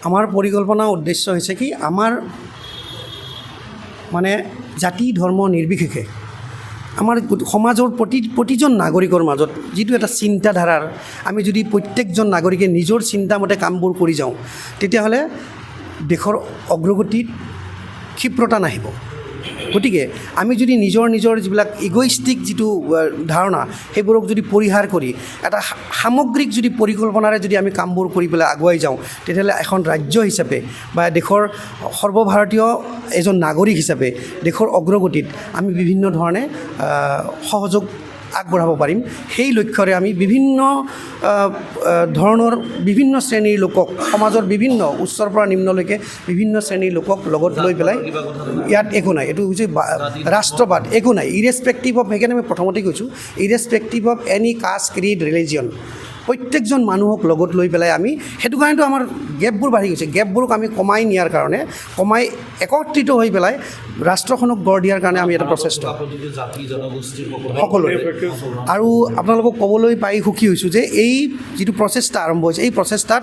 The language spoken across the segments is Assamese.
আমাৰ পৰিকল্পনা উদ্দেশ্য হৈছে কি আমাৰ মানে জাতি ধৰ্ম নিৰ্বিশেষে আমাৰ সমাজৰ প্ৰতিজন নাগৰিকৰ মাজত যিটো এটা চিন্তাধাৰাৰ আমি যদি প্ৰত্যেকজন নাগৰিকে নিজৰ চিন্তামতে কামবোৰ কৰি যাওঁ তেতিয়াহ'লে দেশৰ অগ্ৰগতিত ক্ষিপ্ৰতা নাহিব। গতিকে আমি যদি নিজৰ যিবিলাক ইগ'ইষ্টিক যিটো ধাৰণা সেইবোৰক যদি পৰিহাৰ কৰি এটা সামগ্ৰিক যদি পৰিকল্পনাৰে যদি আমি কামবোৰ কৰি পেলাই আগুৱাই যাওঁ তেতিয়াহ'লে এখন ৰাজ্য হিচাপে বা দেশৰ সৰ্বভাৰতীয় এজন নাগৰিক হিচাপে দেশৰ অগ্ৰগতিত আমি বিভিন্ন ধৰণে সহযোগ আগবঢ়াব পাৰিম। সেই লক্ষ্যৰে আমি বিভিন্ন ধৰণৰ বিভিন্ন শ্ৰেণীৰ লোকক সমাজৰ বিভিন্ন উচ্চৰ পৰা নিম্নলৈকে বিভিন্ন শ্ৰেণীৰ লোকক লগত লৈ পেলাই ইয়াত একো নাই, এইটো হৈছে ৰাষ্ট্ৰবাদ, একো নাই ইৰেছপেক্টিভ অফ, সেইকাৰণে মই প্ৰথমতে কৈছোঁ ইৰেছপেক্টিভ of any caste creed religion, প্ৰত্যেকজন মানুহক লগত লৈ পেলাই আমি সেইটো কাৰণেতো আমাৰ গেপবোৰ বাঢ়ি গৈছে, গেপবোৰক আমি কমাই নিয়াৰ কাৰণে কমাই একত্ৰিত হৈ পেলাই ৰাষ্ট্ৰখনক গঢ় দিয়াৰ কাৰণে আমি এটা প্ৰচেষ্টা সকলোৰে। আৰু আপোনালোকক ক'বলৈ পাই সুখী হৈছোঁ যে এই যিটো প্ৰচেষ্টা আৰম্ভ হৈছে এই প্ৰচেষ্টাত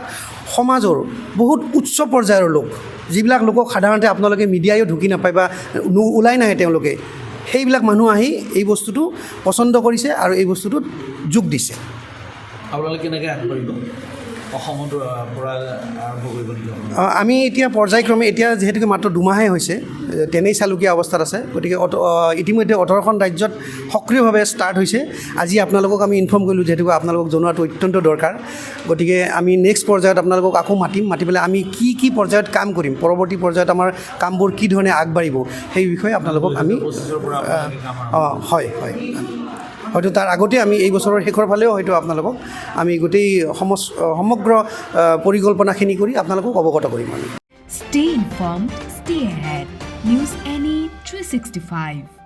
সমাজৰ বহুত উচ্চ পৰ্যায়ৰ লোক, যিবিলাক লোকক সাধাৰণতে আপোনালোকে মিডিয়ায়ো ঢুকি নাপায় বা ওলাই নাহে তেওঁলোকে, সেইবিলাক মানুহ আহি এই বস্তুটো পচন্দ কৰিছে আৰু এই বস্তুটোত যোগ দিছে। আপোনালোকে কেনেকৈ আগবাঢ়িব অসমত পৰা আৰম্ভ কৰিব নেকি? আমি এতিয়া পৰ্যায়ক্ৰমে এতিয়া যিহেতুকে মাত্ৰ দুমাহেই হৈছে তেনেই চালুকীয়া অৱস্থাত আছে, গতিকে ইতিমধ্যে 18খন ৰাজ্যত সক্ৰিয়ভাৱে ষ্টাৰ্ট হৈছে। আজি আপোনালোকক আমি ইনফৰ্ম কৰিলোঁ যিহেতুকে আপোনালোকক জনোৱাটো অত্যন্ত দৰকাৰ। গতিকে আমি নেক্সট পৰ্যায়ত আপোনালোকক আকৌ মাতি পেলাই আমি কি পৰ্যায়ত কাম কৰিম, পৰৱৰ্তী পৰ্যায়ত আমাৰ কামবোৰ কি ধৰণে আগবাঢ়িব সেই বিষয়ে আপোনালোকক আমি হয় হয়তো তাৰ আগতে আমি এই বছৰৰ শেষৰ ফালেও হয়তো আপোনালোকক আমি গোটেই সমগ্ৰ পৰিকল্পনাখিনি কৰি আপোনালোকক অৱগত কৰিম। Stay informed, stay ahead. News NE 365.